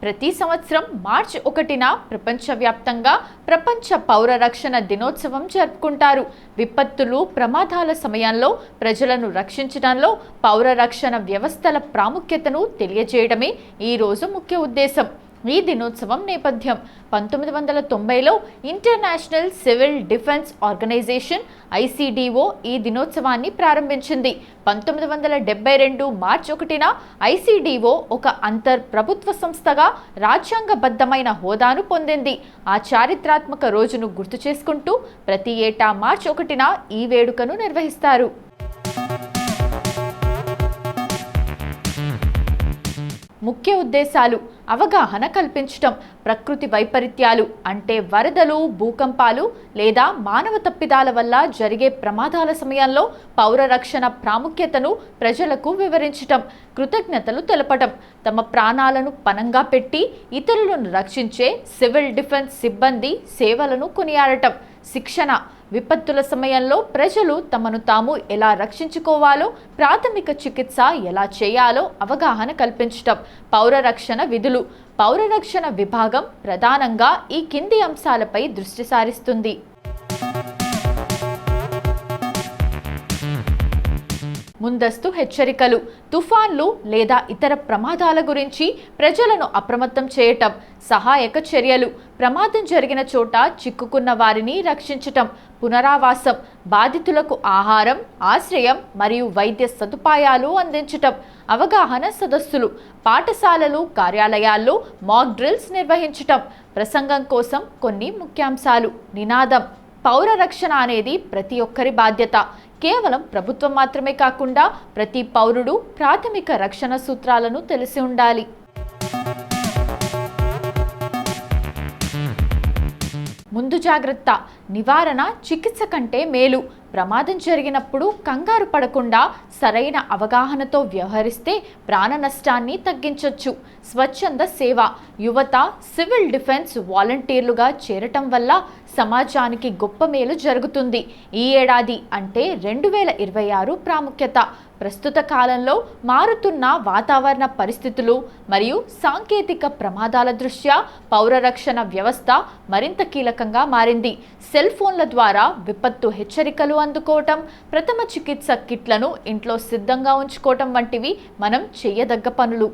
ప్రతి సంవత్సరం మార్చి 1న ప్రపంచవ్యాప్తంగా ప్రపంచ పౌర రక్షణ దినోత్సవం జరుపుకుంటారు. విపత్తులు, ప్రమాదాల సమయంలో ప్రజలను రక్షించడంలో పౌర రక్షణ వ్యవస్థల ప్రాముఖ్యతను తెలియజేయడమే ఈ రోజు ముఖ్య ఉద్దేశం. ఈ దినోత్సవం నేపథ్యం 1990లో international civil defence organization ICDO ఈ దినోత్సవాన్ని ప్రారంభించింది. 1972 మార్చి 1న ICDO ఒక ప్రభుత్వ సంస్థగా రాజ్యాంగబద్ధమైన హోదాను పొందింది. ఆ చారిత్రాత్మక రోజును గుర్తు చేసుకుంటూ ప్రతి ఏటా మార్చి 1న ఈ వేడుకను నిర్వహిస్తారు. ముఖ్య ఉద్దేశాలు: అవగాహన కల్పించటం, ప్రకృతి వైపరీత్యాలు అంటే వరదలు, భూకంపాలు లేదా మానవ తప్పిదాల వల్ల జరిగే ప్రమాదాల సమయంలో పౌర రక్షణ ప్రాముఖ్యతను ప్రజలకు వివరించటం, కృతజ్ఞతలు తెలపటం, తమ ప్రాణాలను పణంగా పెట్టి ఇతరులను రక్షించే సివిల్ డిఫెన్స్ సిబ్బంది సేవలను కొనియాడటం, శిక్షణ, విపత్తుల సమయంలో ప్రజలు తమను తాము ఎలా రక్షించుకోవాలో, ప్రాథమిక చికిత్స ఎలా చేయాలో అవగాహన కల్పించటం, పౌర రక్షణ విధులు. పౌర రక్షణ విభాగం ప్రధానంగా ఈ కింది అంశాలపై దృష్టి సారిస్తుంది. ముందస్తు హెచ్చరికలు, తుఫాన్లు లేదా ఇతర ప్రమాదాల గురించి ప్రజలను అప్రమత్తం చేయటం, సహాయక చర్యలు, ప్రమాదం జరిగిన చోట చిక్కుకున్న వారిని రక్షించటం, పునరావాసం, బాధితులకు ఆహారం, ఆశ్రయం మరియు వైద్య సదుపాయాలు అందించటం, అవగాహన సదస్సులు, పాఠశాలలు, కార్యాలయాల్లో మాక్ డ్రిల్స్ నిర్వహించటం, ప్రసంగం కోసం కొన్ని ముఖ్యాంశాలు. నినాదం: పౌర రక్షణ అనేది ప్రతి ఒక్కరి బాధ్యత. కేవలం ప్రభుత్వం మాత్రమే కాకుండా ప్రతి పౌరుడు ప్రాథమిక రక్షణ సూత్రాలను తెలిసి ఉండాలి. ముందు జాగ్రత్త: నివారణ చికిత్స కంటే మేలు. ప్రమాదం జరిగినప్పుడు కంగారు పడకుండా సరైన అవగాహనతో వ్యవహరిస్తే ప్రాణ నష్టాన్ని తగ్గించవచ్చు. స్వచ్ఛంద సేవ: యువత సివిల్ డిఫెన్స్ వాలంటీర్లుగా చేరటం వల్ల సమాజానికి గొప్ప మేలు జరుగుతుంది. ఈ ఏడాది అంటే 2026 ప్రాముఖ్యత: ప్రస్తుత కాలంలో మారుతున్న వాతావరణ పరిస్థితులు మరియు సాంకేతిక ప్రమాదాల దృష్ట్యా పౌర రక్షణ వ్యవస్థ మరింత కీలకంగా మారింది. సెల్ ఫోన్ల ద్వారా విపత్తు హెచ్చరికలు అందుకోవటం, ప్రథమ చికిత్స కిట్లను ఇంట్లో సిద్ధంగా ఉంచుకోవటం వంటివి మనం చేయదగ్గ పనులు.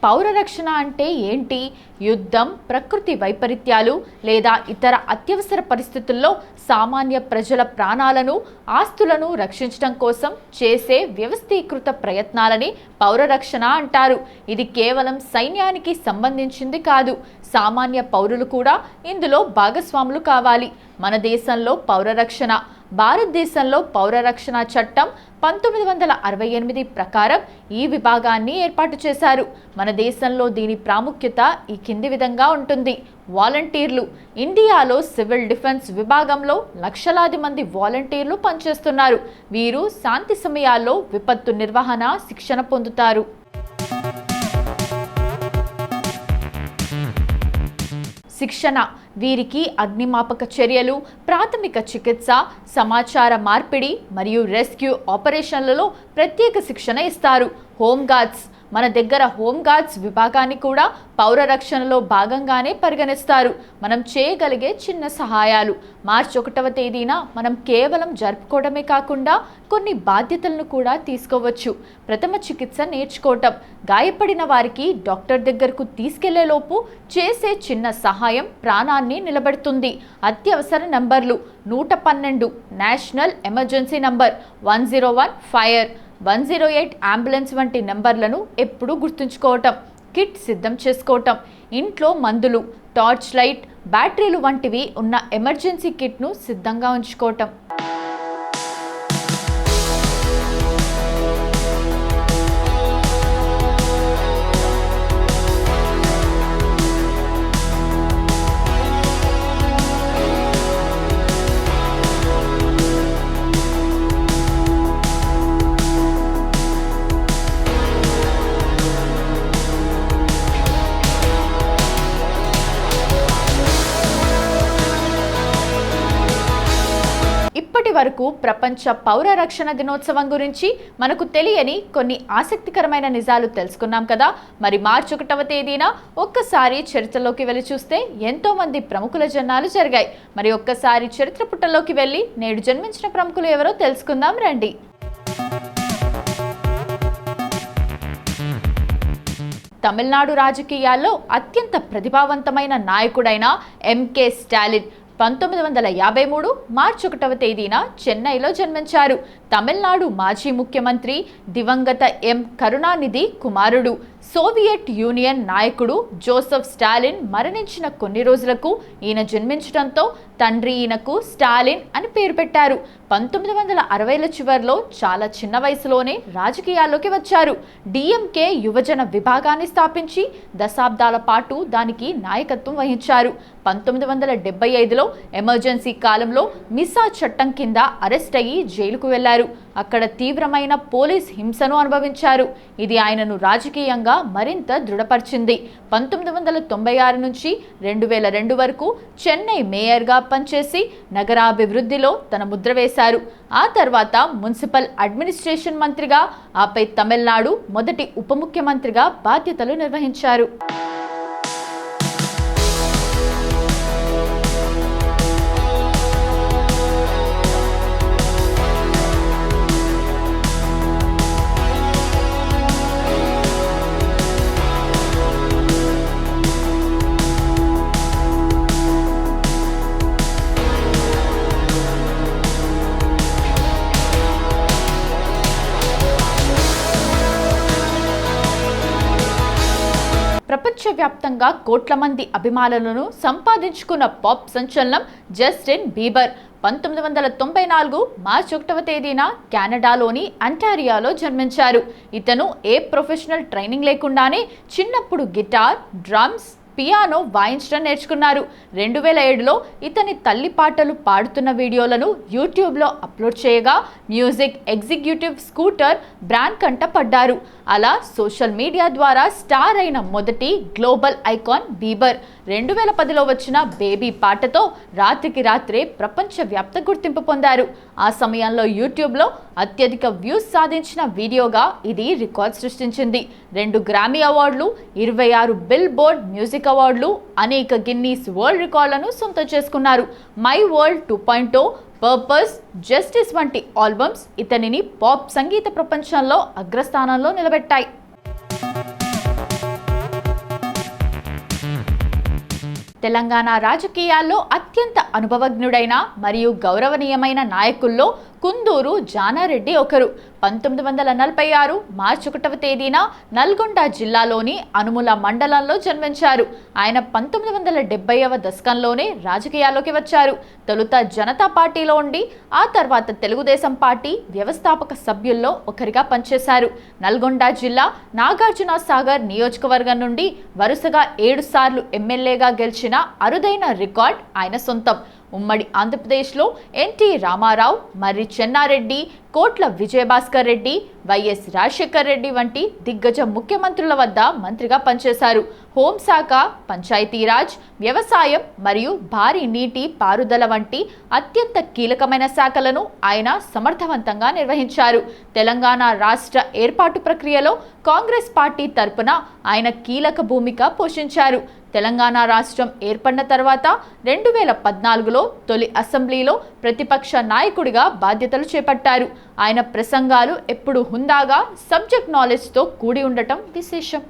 పౌర రక్షణ అంటే ఏంటి? యుద్ధం, ప్రకృతి వైపరీత్యాలు లేదా ఇతర అత్యవసర పరిస్థితుల్లో సామాన్య ప్రజల ప్రాణాలను, ఆస్తులను రక్షించడం కోసం చేసే వ్యవస్థీకృత ప్రయత్నాలని పౌర రక్షణ అంటారు. ఇది కేవలం సైన్యానికి సంబంధించింది కాదు. సామాన్య పౌరులు కూడా ఇందులో భాగస్వాములు కావాలి. మన దేశంలో పౌర రక్షణ: భారతదేశంలో పౌర రక్షణ చట్టం 1968 ప్రకారం ఈ విభాగాన్ని ఏర్పాటు చేశారు. మన దేశంలో దీని ప్రాముఖ్యత ఈ కింది విధంగా ఉంటుంది. వాలంటీర్లు: ఇండియాలో సివిల్ డిఫెన్స్ విభాగంలో లక్షలాది మంది వాలంటీర్లు పనిచేస్తున్నారు. వీరు శాంతి సమయాల్లో విపత్తు నిర్వహణ శిక్షణ పొందుతారు. శిక్షణ: వీరికి అగ్నిమాపక చర్యలు, ప్రాథమిక చికిత్స, సమాచార మార్పిడి మరియు రెస్క్యూ ఆపరేషన్లలో ప్రత్యేక శిక్షణ ఇస్తారు. హోంగార్డ్స్: మన దగ్గర హోంగార్డ్స్ విభాగాన్ని కూడా పౌర రక్షణలో భాగంగానే పరిగణిస్తారు. మనం చేయగలిగే చిన్న సహాయాలు: మార్చి 1వ తేదీన మనం కేవలం జరుపుకోవడమే కాకుండా కొన్ని బాధ్యతలను కూడా తీసుకోవచ్చు. ప్రథమ చికిత్స నేర్చుకోవటం: గాయపడిన వారికి డాక్టర్ దగ్గరకు తీసుకెళ్లేలోపు చేసే చిన్న సహాయం ప్రాణాన్ని నిలబెడుతుంది. అత్యవసర నంబర్లు: 112 national emergency number, 101 fire, 108 ambulance వంటి నంబర్లను ఎప్పుడూ గుర్తుంచుకోవటం. కిట్ సిద్ధం చేసుకోవటం: ఇంట్లో మందులు, టార్చ్ లైట్, బ్యాటరీలు వంటివి ఉన్న ఎమర్జెన్సీ కిట్ను సిద్ధంగా ఉంచుకోవటం. వరకు ప్రపంచ పౌర రక్షణ దినోత్సవం గురించి మనకు తెలియని కొన్ని ఆసక్తికరమైన నిజాలు తెలుసుకున్నాం కదా. మరి మార్చి 1వ తేదీన ఒక్కసారి చరిత్రలోకి వెళ్ళి చూస్తే ఎంతో మంది ప్రముఖుల జన్మాలు జరిగాయి. మరి ఒక్కసారి చరిత్ర పుటల్లోకి వెళ్ళి నేడు జన్మించిన ప్రముఖులు ఎవరో తెలుసుకుందాం రండి. తమిళనాడు రాజకీయాల్లో అత్యంత ప్రతిభావంతమైన నాయకుడైన ఎంకే స్టాలిన్ 1953 మార్చి 1వ తేదీన చెన్నైలో జన్మించారు. తమిళనాడు మాజీ ముఖ్యమంత్రి దివంగత ఎం కరుణానిధి కుమారుడు. సోవియట్ యూనియన్ నాయకుడు జోసెఫ్ స్టాలిన్ మరణించిన కొన్ని రోజులకు ఈయన జన్మించడంతో తండ్రి ఈయనకు స్టాలిన్ అని పేరు పెట్టారు. 1960ల చివరిలో చాలా చిన్న వయసులోనే రాజకీయాల్లోకి వచ్చారు. డిఎంకే యువజన విభాగాన్ని స్థాపించి దశాబ్దాల పాటు దానికి నాయకత్వం వహించారు. 1975లో ఎమర్జెన్సీ కాలంలో మిసా చట్టం కింద అరెస్ట్ అయ్యి జైలుకు వెళ్లారు. అక్కడ తీవ్రమైన పోలీస్ హింసను అనుభవించారు. ఇది ఆయనను రాజకీయంగా మరింత దృఢపరిచింది. 1996 నుంచి 2002 వరకు చెన్నై మేయర్గా పనిచేసి నగరాభివృద్ధిలో తన ముద్ర వేశారు. ఆ తర్వాత మున్సిపల్ అడ్మినిస్ట్రేషన్ మంత్రిగా, ఆపై తమిళనాడు మొదటి ఉప ముఖ్యమంత్రిగా బాధ్యతలు నిర్వహించారు. ప్రపంచవ్యాప్తంగా కోట్ల మంది అభిమానులను సంపాదించుకున్న పాప్ సంచలనం జస్టిన్ బీబర్ 1994 మార్చి 1వ తేదీన కెనడాలోని అంటారియాలో జన్మించారు. ఇతను ఏ ప్రొఫెషనల్ ట్రైనింగ్ లేకుండానే చిన్నప్పుడు గిటార్, డ్రమ్స్, పియానో వాయించడం నేర్చుకున్నారు. 2007లో ఇతని తల్లి పాటలు పాడుతున్న వీడియోలను యూట్యూబ్లో అప్లోడ్ చేయగా మ్యూజిక్ ఎగ్జిక్యూటివ్ స్కూటర్ బ్రాండ్ కంట పడ్డారు. అలా సోషల్ మీడియా ద్వారా స్టార్ అయిన మొదటి గ్లోబల్ ఐకాన్ బీబర్. 2010లో వచ్చిన బేబీ పాటతో రాత్రికి రాత్రే ప్రపంచవ్యాప్త గుర్తింపు పొందారు. ఆ సమయంలో యూట్యూబ్లో అత్యధిక వ్యూస్ సాధించిన వీడియోగా ఇది రికార్డ్ సృష్టించింది. 2 గ్రామీ అవార్డులు, 26 బిల్ బోర్డ్ మ్యూజిక్ అవార్డులు, అనేక గిన్నీస్ వరల్డ్ రికార్డులను సొంతం చేసుకున్నారు. మై వరల్డ్ 2.0, పర్పస్, జస్టిస్ వంటి ఆల్బమ్స్ ఇతనిని పాప్ సంగీత ప్రపంచంలో అగ్రస్థానంలో నిలబెట్టాయి. తెలంగాణ రాజకీయాల్లో అత్యంత అనుభవజ్ఞుడైన మరియు గౌరవనీయమైన నాయకుల్లో కుందూరు జానారెడ్డి ఒకరు. 1946 మార్చి 1వ తేదీన నల్గొండ జిల్లాలోని అనుముల మండలంలో జన్మించారు. ఆయన 1970వ దశకంలోనే రాజకీయాల్లోకి వచ్చారు. తొలుత జనతా పార్టీలో ఉండి ఆ తర్వాత తెలుగుదేశం పార్టీ వ్యవస్థాపక సభ్యుల్లో ఒకరిగా పనిచేశారు. నల్గొండ జిల్లా నాగార్జున సాగర్ నియోజకవర్గం నుండి వరుసగా 7 సార్లు ఎమ్మెల్యేగా గెలిచిన అరుదైన రికార్డ్ ఆయన సొంతం. ఉమ్మడి ఆంధ్రప్రదేశ్లో ఎన్టీ రామారావు, మర్రి చెన్నారెడ్డి, కోట్ల విజయభాస్కర్ రెడ్డి, వైఎస్ రాజశేఖర్ రెడ్డి వంటి దిగ్గజ ముఖ్యమంత్రుల వద్ద మంత్రిగా పనిచేశారు. హోంశాఖ, పంచాయతీరాజ్, వ్యవసాయం మరియు భారీ నీటి పారుదల వంటి అత్యంత కీలకమైన శాఖలను ఆయన సమర్థవంతంగా నిర్వహించారు. తెలంగాణ రాష్ట్ర ఏర్పాటు ప్రక్రియలో కాంగ్రెస్ పార్టీ తరపున ఆయన కీలక భూమిక పోషించారు. తెలంగాణ రాష్ట్రం ఏర్పడిన తర్వాత 2014లో తొలి అసెంబ్లీలో ప్రతిపక్ష నాయకుడిగా బాధ్యతలు చేపట్టారు. ఆయన ప్రసంగాలు ఎప్పుడు హుందాగా, సబ్జెక్ట్ నాలెడ్జ్తో కూడి ఉండటం విశేషం.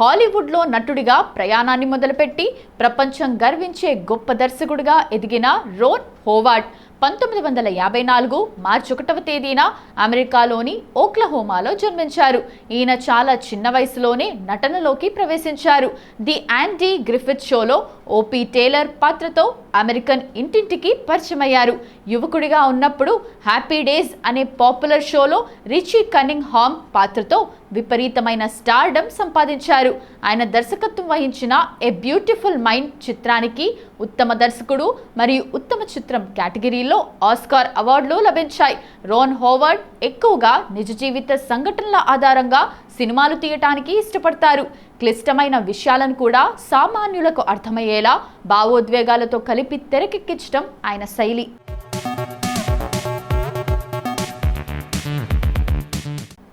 హాలీవుడ్లో నటుడిగా ప్రయాణాన్ని మొదలుపెట్టి ప్రపంచం గర్వించే గొప్ప దర్శకుడిగా ఎదిగిన రోన్ హోవార్డ్ 1954 మార్చి 1వ తేదీన అమెరికాలోని ఓక్లహోమాలో జన్మించారు. ఈయన చాలా చిన్న వయసులోనే నటనలోకి ప్రవేశించారు. ది యాండీ గ్రిఫిత్ షోలో ఓపీ టేలర్ పాత్రతో అమెరికన్ ఇంటింటికి పరిచయమయ్యారు. యువకుడిగా ఉన్నప్పుడు హ్యాపీ డేస్ అనే పాపులర్ షోలో రిచీ కన్నింగ్హామ్ పాత్రతో విపరీతమైన స్టార్డమ్ సంపాదించారు. ఆయన దర్శకత్వం వహించిన ఏ బ్యూటిఫుల్ మైండ్ చిత్రానికి ఉత్తమ దర్శకుడు మరియు ఉత్తమ చిత్రం కేటగిరీలో ఆస్కార్ అవార్డులు లభించాయి. రోన్ హోవార్డ్ ఎక్కువగా నిజ జీవిత సంఘటనల ఆధారంగా సినిమాలు తీయటానికి ఇష్టపడతారు. క్లిష్టమైన విషయాలను కూడా సామాన్యులకు అర్థమయ్యేలా భావోద్వేగాలతో కలిపి తెరకెక్కించడం ఆయన శైలి.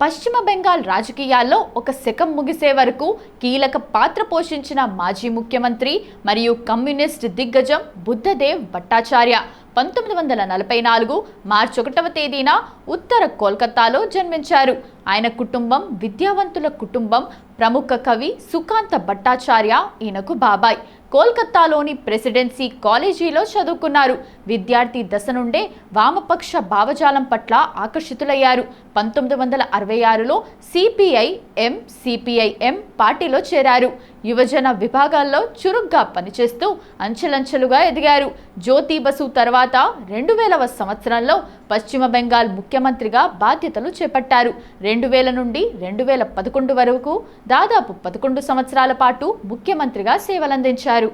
పశ్చిమ బెంగాల్ రాజకీయాల్లో ఒక శకం ముగిసే వరకు కీలక పాత్ర పోషించిన మాజీ ముఖ్యమంత్రి మరియు కమ్యూనిస్ట్ దిగ్గజం బుద్ధదేవ్ భట్టాచార్య 1944 మార్చి 1వ తేదీన ఉత్తర కోల్కతాలో జన్మించారు. ఆయన కుటుంబం విద్యావంతుల కుటుంబం. ప్రముఖ కవి సుకాంత భట్టాచార్య ఈయనకు బాబాయ్. కోల్కతాలోని ప్రెసిడెన్సీ కాలేజీలో చదువుకున్నారు. విద్యార్థి దశ నుండే వామపక్ష భావజాలం పట్ల ఆకర్షితులయ్యారు. 1966లో సిపిఐఎం పార్టీలో చేరారు. యువజన విభాగాల్లో చురుగ్గా పనిచేస్తూ అంచెలంచెలుగా ఎదిగారు. జ్యోతి బసు తర్వాత 2000వ సంవత్సరంలో పశ్చిమ బెంగాల్ ముఖ్యమంత్రిగా బాధ్యతలు చేపట్టారు. 2000 నుండి 2011 వరకు దాదాపు 11 సంవత్సరాల పాటు ముఖ్యమంత్రిగా సేవలందించారు.